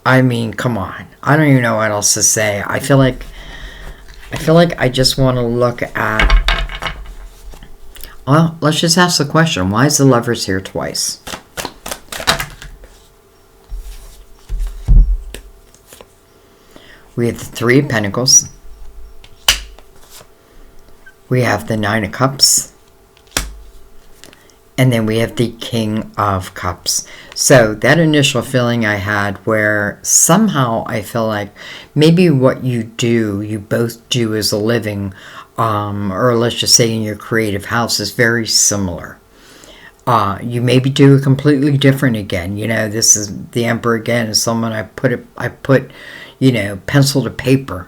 I mean, come on. I don't even know what else to say. I feel like I just want to look at... Well, let's just ask the question. Why is the Lovers here twice? We have the Three of Pentacles. We have the Nine of Cups. And then we have the King of Cups. So that initial feeling I had where somehow I feel like maybe what you both do as a living, or let's just say in your creative house, is very similar. You maybe do it completely different again. This is the Emperor again, is someone I put pencil to paper.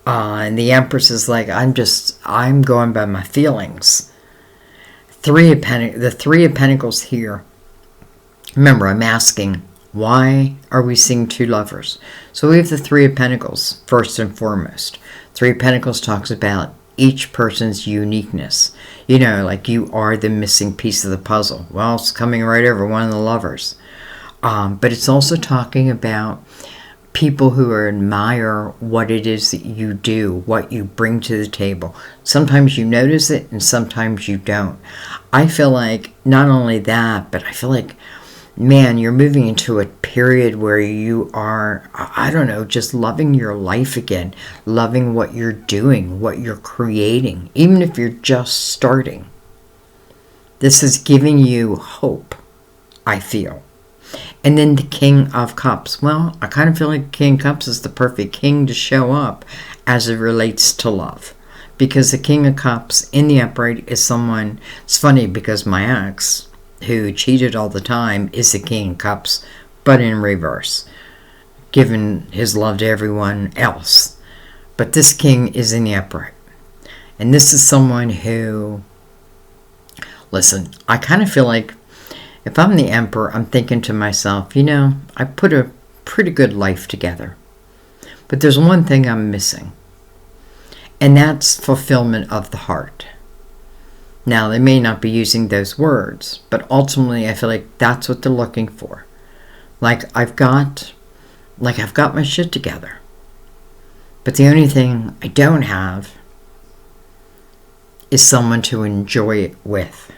And the Empress is like, I'm going by my feelings. The Three of Pentacles here. Remember, I'm asking, why are we seeing two lovers? So we have the Three of Pentacles, first and foremost. Three of Pentacles talks about each person's uniqueness. Like you are the missing piece of the puzzle. Well, it's coming right over one of the lovers. But it's also talking about people who admire what it is that you do, what you bring to the table. Sometimes you notice it and sometimes you don't. I feel like not only that, but I feel like, man, you're moving into a period where you are, I don't know, just loving your life again, loving what you're doing, what you're creating, even if you're just starting. This is giving you hope, I feel. And then the King of Cups. Well, I kind of feel like King of Cups is the perfect king to show up as it relates to love. Because the King of Cups in the upright is someone, it's funny because my ex, who cheated all the time, is the King of Cups, but in reverse, giving his love to everyone else. But this king is in the upright. And this is someone who, listen, I kind of feel like if I'm the Emperor, I'm thinking to myself, I put a pretty good life together. But there's one thing I'm missing. And that's fulfillment of the heart. Now, they may not be using those words, but ultimately I feel like that's what they're looking for. I've got my shit together. But the only thing I don't have is someone to enjoy it with.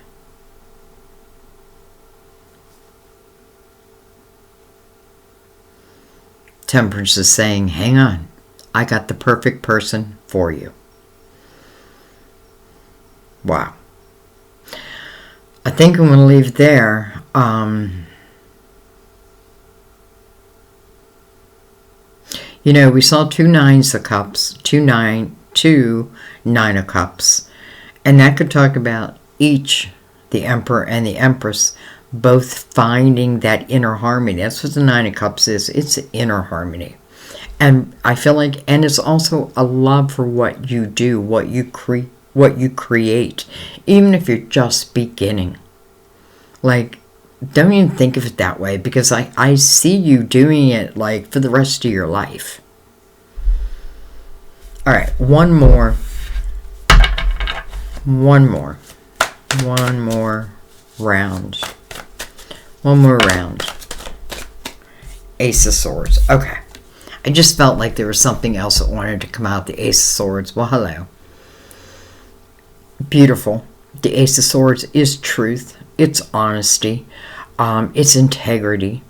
Temperance is saying, hang on, I got the perfect person for you. Wow. I think I'm going to leave it there. We saw two nines of cups, two nine of cups. And that could talk about each, the Emperor and the Empress, both finding that inner harmony. That's what the Nine of Cups is. It's inner harmony. And I feel like, and it's also a love for what you do, what you create, even if you're just beginning. Don't even think of it that way, because I see you doing it for the rest of your life. All right, one more round. One more round. Ace of Swords. Okay. I just felt like there was something else that wanted to come out. The Ace of Swords. Well, hello. Beautiful. The Ace of Swords is truth. It's honesty. It's integrity.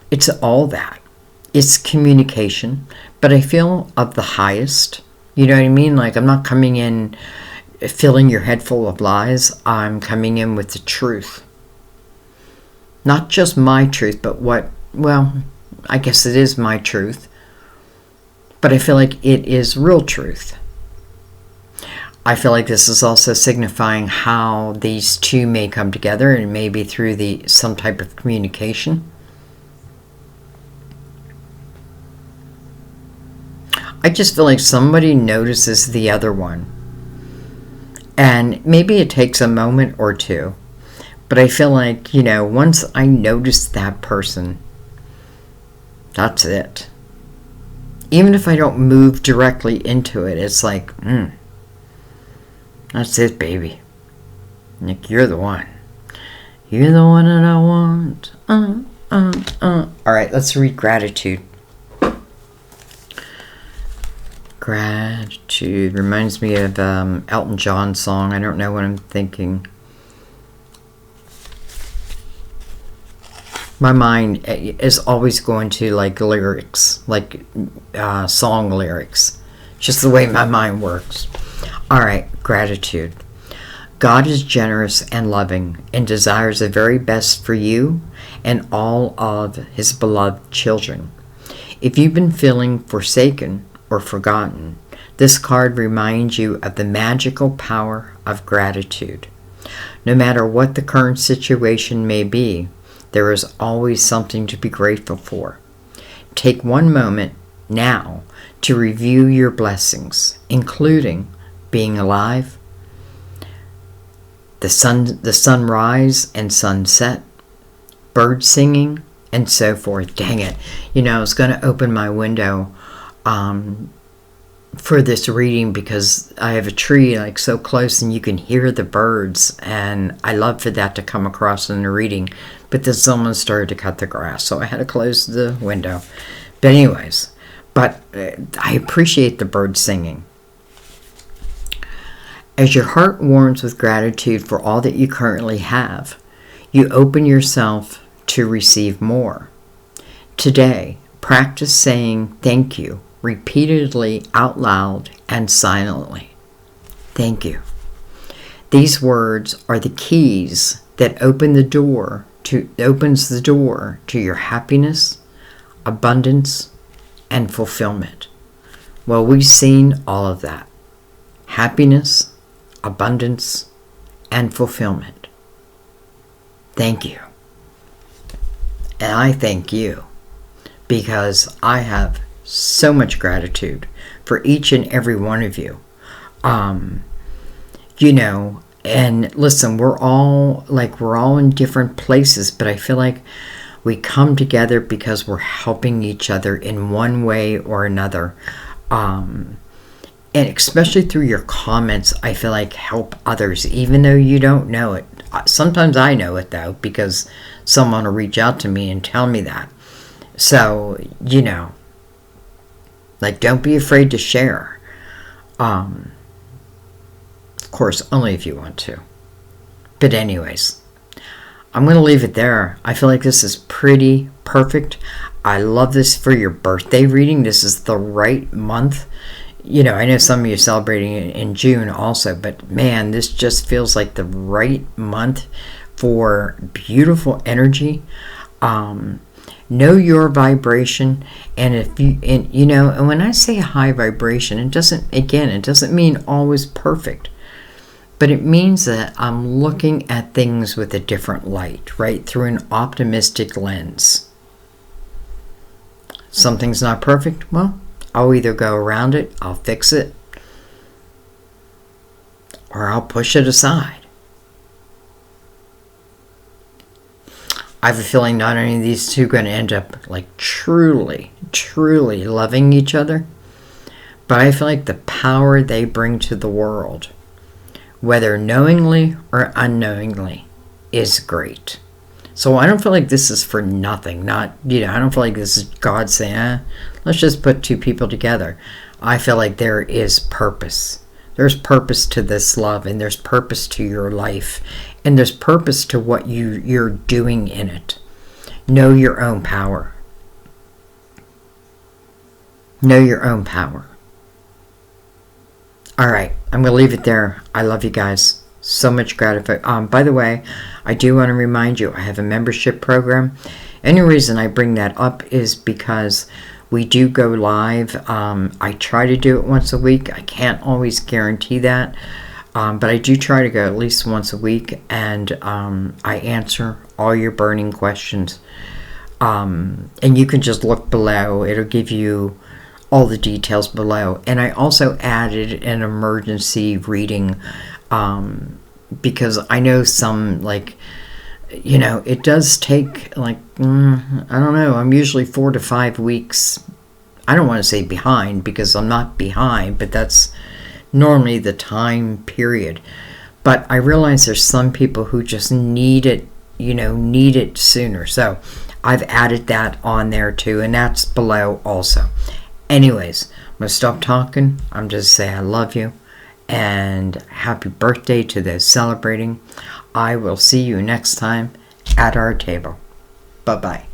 It's all that. It's communication. But I feel of the highest. You know what I mean? I'm not coming in filling your head full of lies. I'm coming in with the truth. Not just my truth, but I guess it is my truth. But I feel like it is real truth. I feel like this is also signifying how these two may come together, and maybe through some type of communication. I just feel like somebody notices the other one. And maybe it takes a moment or two. But I feel like, once I notice that person, that's it. Even if I don't move directly into it, it's like, that's it, baby. Nick, you're the one. You're the one that I want. All right, let's read gratitude. Gratitude reminds me of Elton John's song. I don't know what I'm thinking. My mind is always going to like lyrics, like song lyrics. Just the way my mind works. All right, gratitude. God is generous and loving and desires the very best for you and all of his beloved children. If you've been feeling forsaken or forgotten, this card reminds you of the magical power of gratitude. No matter what the current situation may be, there is always something to be grateful for. Take one moment now to review your blessings, including being alive, the sunrise and sunset, birds singing, and so forth. Dang it. I was going to open my window for this reading because I have a tree like so close and you can hear the birds, and I love for that to come across in the reading. But then someone started to cut the grass, so I had to close the window. But anyways, I appreciate the birds singing. As your heart warms with gratitude for all that you currently have, you open yourself to receive more. Today, practice saying thank you repeatedly out loud and silently. Thank you. These words are the keys that opens the door to your happiness, abundance, and fulfillment. Well, we've seen all of that. Happiness, abundance, and fulfillment. Thank you. And I thank you because I have so much gratitude for each and every one of you. And listen, we're all in different places, but I feel like we come together because we're helping each other in one way or another. And especially through your comments, I feel like help others, even though you don't know it. Sometimes I know it, though, because someone will reach out to me and tell me that. So, don't be afraid to share. Of course, only if you want to. But anyways, I'm going to leave it there. I feel like this is pretty perfect. I love this for your birthday reading. This is the right month. I know some of you are celebrating it in June also, but man, this just feels like the right month for beautiful energy. Know your vibration, and and when I say high vibration, it doesn't mean always perfect, but it means that I'm looking at things with a different light, right, through an optimistic lens. Something's not perfect, well, I'll either go around it, I'll fix it, or I'll push it aside. I have a feeling not only are these two going to end up truly, truly loving each other, but I feel like the power they bring to the world, whether knowingly or unknowingly, is great. So I don't feel like this is for nothing. I don't feel like this is God saying, let's just put two people together. I feel like there is purpose. There's purpose to this love, and there's purpose to your life, and there's purpose to what you're doing in it. Know your own power. Know your own power. All right, I'm going to leave it there. I love you guys. So much gratitude. By the way, I do want to remind you, I have a membership program. Any reason I bring that up is because we do go live. I try to do it once a week. I can't always guarantee that. But I do try to go at least once a week. And I answer all your burning questions. And you can just look below. It'll give you all the details below. And I also added an emergency reading Because I know some, like, it does take, like, I don't know, I'm usually 4 to 5 weeks. I don't want to say behind, because I'm not behind, but that's normally the time period. But I realize there's some people who just need it, need it sooner. So I've added that on there too, and that's below also. Anyways, I'm going to stop talking. I'm just saying I love you, and happy birthday to those celebrating. I will see you next time at our table. Bye-bye.